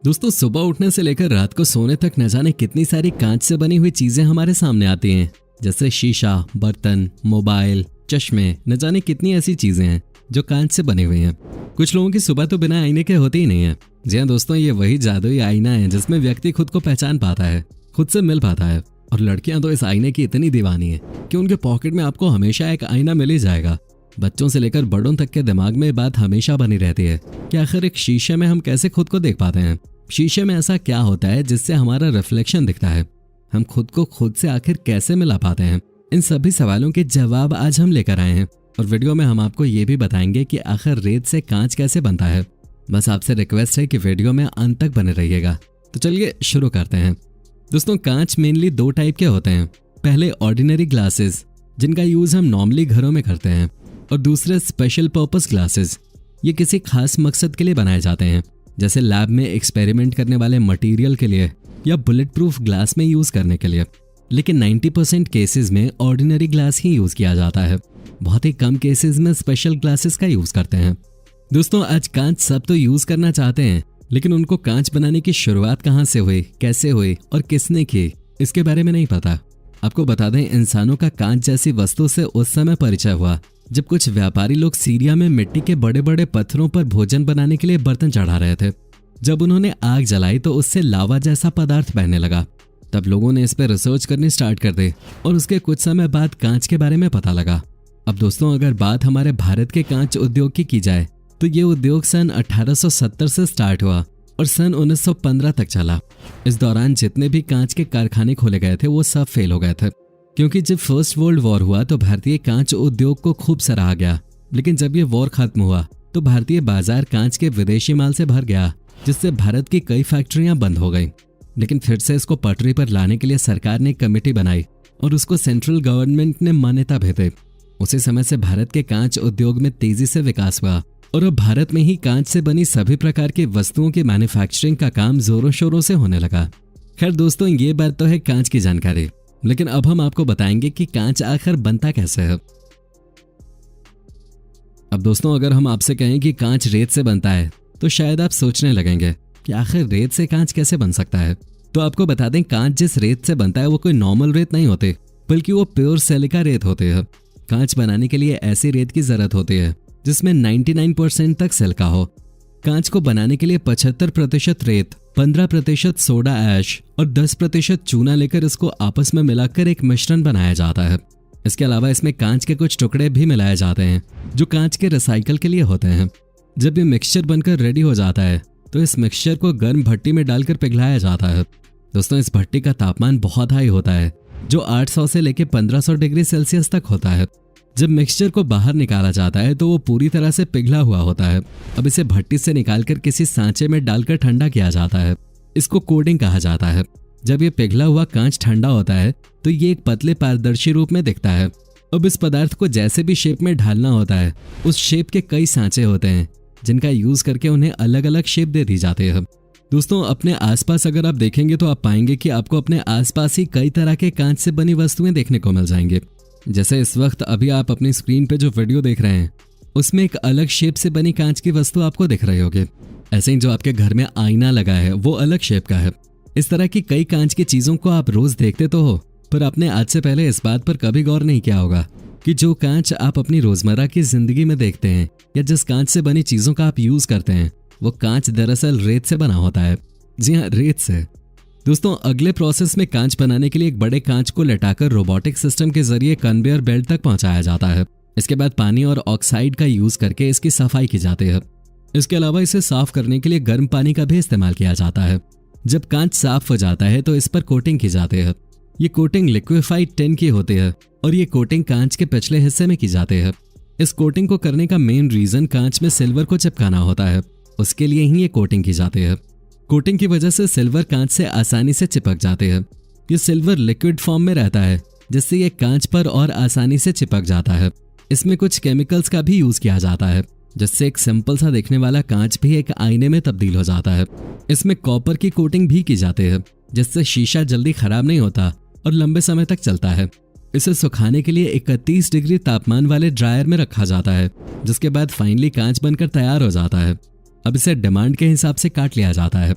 दोस्तों, सुबह उठने से लेकर रात को सोने तक न जाने कितनी सारी कांच से बनी हुई चीजें हमारे सामने आती हैं। जैसे शीशा, बर्तन, मोबाइल, चश्मे, न जाने कितनी ऐसी चीजें हैं जो कांच से बनी हुई हैं। कुछ लोगों की सुबह तो बिना आईने के होती ही नहीं है। जी हाँ दोस्तों, ये वही जादुई आईना है जिसमें व्यक्ति खुद को पहचान पाता है, खुद से मिल पाता है। और लड़कियां तो इस आईने की इतनी दीवानी है कि उनके पॉकेट में आपको हमेशा एक आईना मिल ही जाएगा। बच्चों से लेकर बड़ों तक के दिमाग में ये बात हमेशा बनी रहती है कि आखिर एक शीशे में हम कैसे खुद को देख पाते हैं। शीशे में ऐसा क्या होता है जिससे हमारा रिफ्लेक्शन दिखता है? हम खुद को खुद से आखिर कैसे मिला पाते हैं? इन सभी सवालों के जवाब आज हम लेकर आए हैं और वीडियो में हम आपको ये भी बताएंगे कि आखिर रेत से कांच कैसे बनता है। बस आपसे रिक्वेस्ट है कि वीडियो में अंत तक बने रहिएगा। तो चलिए शुरू करते हैं। दोस्तों, कांच मेनली दो टाइप के होते हैं। पहले ऑर्डिनरी ग्लासेस, जिनका यूज हम नॉर्मली घरों में करते हैं, और दूसरे स्पेशल पर्पस ग्लासेस। ये किसी खास मकसद के लिए बनाए जाते हैं, जैसे लैब में एक्सपेरिमेंट करने वाले मटेरियल के लिए या बुलेट प्रूफ ग्लास में यूज करने के लिए। लेकिन 90% केसेस में ऑर्डिनरी ग्लास ही यूज किया जाता है। बहुत ही कम केसेस में स्पेशल ग्लासेस का यूज करते हैं। दोस्तों, आज कांच सब तो यूज करना चाहते हैं, लेकिन उनको कांच बनाने की शुरुआत कहाँ से हुई, कैसे हुई और किसने की, इसके बारे में नहीं पता। आपको बता दें, इंसानों का कांच जैसी वस्तु से उस समय परिचय हुआ जब कुछ व्यापारी लोग सीरिया में मिट्टी के बड़े बड़े पत्थरों पर भोजन बनाने के लिए बर्तन चढ़ा रहे थे। जब उन्होंने आग जलाई तो उससे लावा जैसा पदार्थ बहने लगा। तब लोगों ने इस पर रिसर्च करनी स्टार्ट कर दी और उसके कुछ समय बाद कांच के बारे में पता लगा। अब दोस्तों, अगर बात हमारे भारत के कांच उद्योग की जाए तो ये उद्योग सन 1870 से स्टार्ट हुआ और सन 1915 तक चला। इस दौरान जितने भी कांच के कारखाने खोले गए थे वो सब फेल हो गए थे, क्योंकि जब फर्स्ट वर्ल्ड वॉर हुआ तो भारतीय कांच उद्योग को खूब सराहा गया। लेकिन जब ये वॉर खत्म हुआ तो भारतीय बाजार कांच के विदेशी माल से भर गया, जिससे भारत की कई फैक्ट्रियां बंद हो गई। लेकिन फिर से इसको पटरी पर लाने के लिए सरकार ने कमेटी बनाई और उसको सेंट्रल गवर्नमेंट ने मान्यता भेजी। उसी समय से भारत के कांच उद्योग में तेजी से विकास हुआ और अब भारत में ही कांच से बनी सभी प्रकार की वस्तुओं की मैन्युफैक्चरिंग का काम जोरों शोरों से होने लगा। खैर दोस्तों, ये बात तो है कांच की जानकारी, लेकिन अब हम आपको बताएंगे कि कांच आखिर बनता कैसे है। अब दोस्तों, अगर हम आपसे कहें कि कांच रेत से बनता है तो शायद आप सोचने लगेंगे कि आखिर रेत से कांच कैसे बन सकता है। तो आपको बता दें, कांच जिस रेत से बनता है वो कोई नॉर्मल रेत नहीं होते, बल्कि वो प्योर सिलिका रेत होते हैं। कांच बनाने के लिए ऐसी रेत की जरूरत होती है जिसमें 99% तक सिलिका हो। कांच को बनाने के लिए 75% रेत, 15% सोडा ऐश और 10% चूना लेकर इसको आपस में मिलाकर एक मिश्रण बनाया जाता है। इसके अलावा इसमें कांच के कुछ टुकड़े भी मिलाए जाते हैं जो कांच के रिसाइकल के लिए होते हैं। जब ये मिक्सचर बनकर रेडी हो जाता है तो इस मिक्सचर को गर्म भट्टी में डालकर पिघलाया जाता है। दोस्तों, इस भट्टी का तापमान बहुत हाई होता है, जो 800 से लेकर 1500 डिग्री सेल्सियस तक होता है। जब मिक्सचर को बाहर निकाला जाता है तो वो पूरी तरह से पिघला हुआ होता है। अब इसे भट्टी से निकालकर किसी सांचे में डालकर ठंडा किया जाता है। इसको कोटिंग कहा जाता है। जब ये पिघला हुआ कांच ठंडा होता है तो ये एक पतले पारदर्शी रूप में दिखता है। अब इस पदार्थ को जैसे भी शेप में ढालना होता है, उस शेप के कई सांचे होते हैं जिनका यूज करके उन्हें अलग अलग शेप दे दी जाती है। दोस्तों, अपने आसपास अगर आप देखेंगे तो आप पाएंगे कि आपको अपने आसपास ही कई तरह के कांच से बनी वस्तुएं देखने को मिल जाएंगे। जैसे इस वक्त अभी आप अपनी स्क्रीन पे जो वीडियो देख रहे हैं उसमें एक अलग शेप से बनी कांच की वस्तु आपको दिख रही होगी। ऐसे ही जो आपके घर में आईना लगा है वो अलग शेप का है। इस तरह की कई कांच की चीजों को आप रोज देखते तो हो, पर आपने आज से पहले इस बात पर कभी गौर नहीं किया होगा कि जो कांच आप अपनी रोजमर्रा की जिंदगी में देखते हैं या जिस कांच से बनी चीजों का आप यूज करते हैं, वो कांच दरअसल रेत से बना होता है। जी हाँ, रेत से। दोस्तों, अगले प्रोसेस में कांच बनाने के लिए एक बड़े कांच को लटाकर रोबोटिक सिस्टम के जरिए कन्वेयर बेल्ट तक पहुंचाया जाता है। इसके बाद पानी और ऑक्साइड का यूज करके इसकी सफाई की जाती है। इसके अलावा इसे साफ करने के लिए गर्म पानी का भी इस्तेमाल किया जाता है। जब कांच साफ हो जाता है तो इस पर कोटिंग की जाती है। ये कोटिंग लिक्विफाइड टिन की होती है और ये कोटिंग कांच के पिछले हिस्से में की जाती है। इस कोटिंग को करने का मेन रीजन कांच में सिल्वर को चिपकाना होता है। उसके लिए ही ये कोटिंग की जाती है। कोटिंग की वजह से सिल्वर कांच से आसानी से चिपक जाते हैं। ये सिल्वर लिक्विड फॉर्म में रहता है, जिससे ये कांच पर और आसानी से चिपक जाता है। इसमें कुछ केमिकल्स का भी यूज किया जाता है, जिससे एक सिंपल सा दिखने वाला कांच भी एक आईने में तब्दील हो जाता है। इसमें कॉपर की कोटिंग भी की जाती है, जिससे शीशा जल्दी खराब नहीं होता और लंबे समय तक चलता है। इसे सुखाने के लिए 31 डिग्री तापमान वाले ड्रायर में रखा जाता है, जिसके बाद फाइनली कांच बनकर तैयार हो जाता है। अब इसे डिमांड के हिसाब से काट लिया जाता है।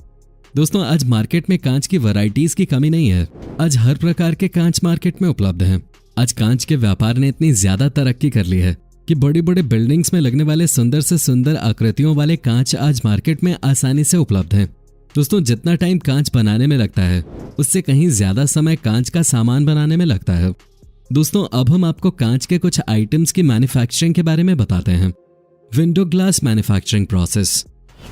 दोस्तों आज मार्केट में कांच की वैरायटीज की कमी नहीं है। आज हर प्रकार के कांच मार्केट में उपलब्ध हैं। आज कांच के व्यापार ने इतनी ज्यादा तरक्की कर ली है कि बड़ी बड़ी बिल्डिंग्स में लगने वाले सुंदर से सुंदर आकृतियों वाले कांच आज मार्केट में आसानी से उपलब्ध हैं। दोस्तों जितना टाइम कांच बनाने में लगता है उससे कहीं ज्यादा समय कांच का सामान बनाने में लगता है। दोस्तों अब हम आपको कांच के कुछ आइटम्स की मैन्युफैक्चरिंग के बारे में बताते हैं। Window glass manufacturing process.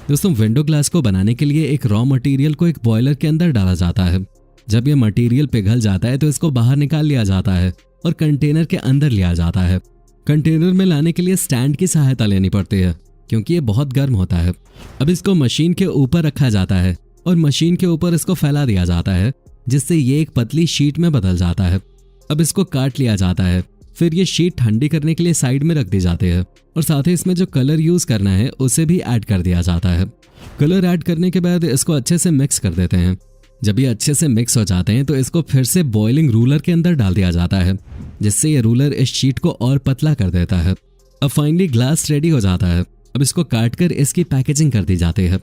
दोस्तों विंडो ग्लास को बनाने के लिए एक रॉ मटेरियल को एक बॉयलर के अंदर डाला जाता है। जब यह मटेरियल पिघल जाता है तो इसको बाहर निकाल लिया जाता है और कंटेनर के अंदर लिया जाता है। कंटेनर में लाने के लिए स्टैंड की सहायता लेनी पड़ती है क्योंकि ये बहुत गर्म होता है। अब इसको मशीन के ऊपर रखा जाता है और मशीन के ऊपर इसको फैला दिया जाता है जिससे ये एक पतली शीट में बदल जाता है। अब इसको काट लिया जाता है। फिर ये शीट ठंडी करने के लिए साइड में रख दी जाती है और साथ ही इसमें जो कलर यूज करना है उसे भी ऐड कर दिया जाता है। कलर ऐड करने के बाद इसको अच्छे से मिक्स कर देते हैं। जब ये अच्छे से मिक्स हो जाते हैं तो इसको फिर से बॉइलिंग रूलर के अंदर डाल दिया जाता है जिससे ये रूलर इस शीट को और पतला कर देता है। अब फाइनली ग्लास रेडी हो जाता है। अब इसको काट कर इसकी पैकेजिंग कर दी जाती है।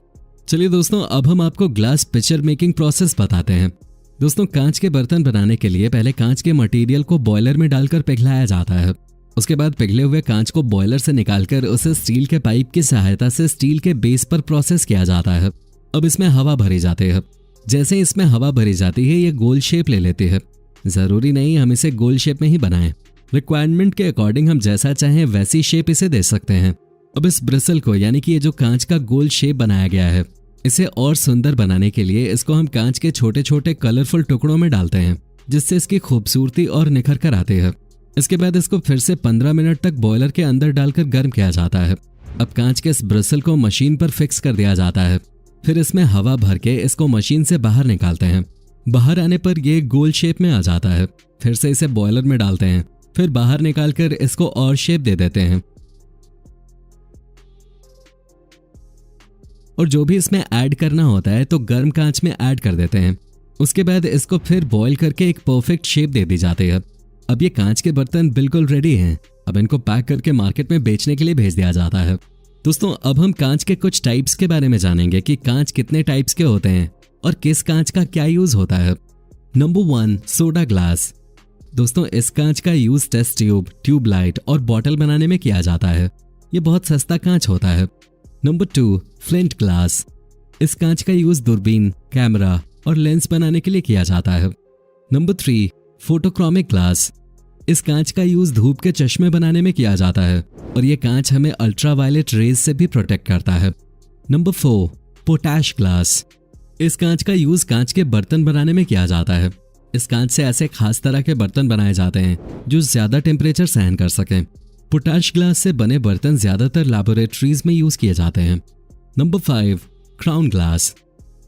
चलिए दोस्तों अब हम आपको ग्लास पिक्चर मेकिंग प्रोसेस बताते हैं। दोस्तों कांच के बर्तन बनाने के लिए पहले कांच के मटेरियल को बॉयलर में डालकर पिघलाया जाता है। उसके बाद पिघले हुए कांच को बॉयलर से निकालकर उसे स्टील के पाइप की सहायता से स्टील के बेस पर प्रोसेस किया जाता है। अब इसमें हवा भरी जाती है। जैसे इसमें हवा भरी जाती है ये गोल शेप ले लेती है। जरूरी नहीं हम इसे गोल शेप में ही बनाएं। रिक्वायरमेंट के अकॉर्डिंग हम जैसा चाहें वैसी शेप इसे दे सकते हैं। अब इस ब्रिसल को यानी कि ये जो कांच का गोल शेप बनाया गया है इसे और सुंदर बनाने के लिए इसको हम कांच के छोटे छोटे कलरफुल टुकड़ों में डालते हैं जिससे इसकी खूबसूरती और निखर कर आती है। इसके बाद इसको फिर से 15 मिनट तक बॉयलर के अंदर डालकर गर्म किया जाता है। अब कांच के इस ब्रिसल को मशीन पर फिक्स कर दिया जाता है। फिर इसमें हवा भर के इसको मशीन से बाहर निकालते हैं। बाहर आने पर ये गोल शेप में आ जाता है। फिर से इसे बॉयलर में डालते हैं। फिर बाहर निकालकर इसको और शेप दे देते हैं और जो भी इसमें ऐड करना होता है तो गर्म कांच में ऐड कर देते हैं। उसके बाद इसको फिर बॉईल करके एक परफेक्ट शेप दे दी जाती है। अब ये कांच के बर्तन बिल्कुल रेडी हैं। अब इनको पैक करके मार्केट में बेचने के लिए भेज दिया जाता है। दोस्तों अब हम कांच के कुछ टाइप्स के बारे में जानेंगे कि कांच कितने टाइप्स के होते हैं और किस कांच का क्या यूज होता है। Number 1 soda glass. दोस्तों इस कांच का यूज टेस्ट ट्यूब, ट्यूबलाइट और बॉटल बनाने में किया जाता है। ये बहुत सस्ता कांच होता है। Number 2 flint glass. इस कांच का यूज दूरबीन, कैमरा और लेंस बनाने के लिए किया जाता है। Number 3 photochromic glass. इस कांच का यूज धूप के चश्मे बनाने में किया जाता है और ये कांच हमें अल्ट्रावायलेट रेज से भी प्रोटेक्ट करता है। Number 4 potash glass. इस कांच का यूज कांच के बर्तन बनाने में किया जाता है। इस कांच से ऐसे खास तरह के बर्तन बनाए जाते हैं जो ज्यादा टेम्परेचर सहन कर सकें। पोटैश ग्लास से बने बर्तन ज्यादातर लैबोरेटरीज में यूज किए जाते हैं। Number 5 crown glass.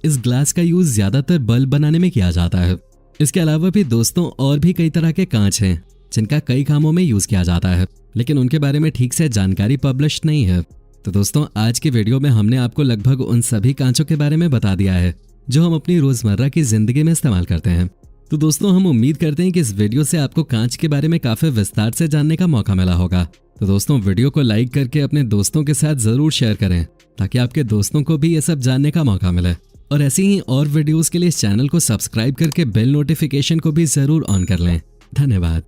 इस ग्लास का यूज ज्यादातर बल्ब बनाने में किया जाता है। इसके अलावा भी दोस्तों और भी कई तरह के कांच हैं जिनका कई कामों में यूज किया जाता है लेकिन उनके बारे में ठीक से जानकारी पब्लिश नहीं है। तो दोस्तों आज की वीडियो में हमने आपको लगभग उन सभी कांचों के बारे में बता दिया है जो हम अपनी रोजमर्रा की जिंदगी में इस्तेमाल करते हैं। तो दोस्तों हम उम्मीद करते हैं कि इस वीडियो से आपको कांच के बारे में काफी विस्तार से जानने का मौका मिला होगा। तो दोस्तों वीडियो को लाइक करके अपने दोस्तों के साथ जरूर शेयर करें ताकि आपके दोस्तों को भी ये सब जानने का मौका मिले। और ऐसी ही और वीडियोस के लिए इस चैनल को सब्सक्राइब करके बेल नोटिफिकेशन को भी जरूर ऑन कर लें। धन्यवाद।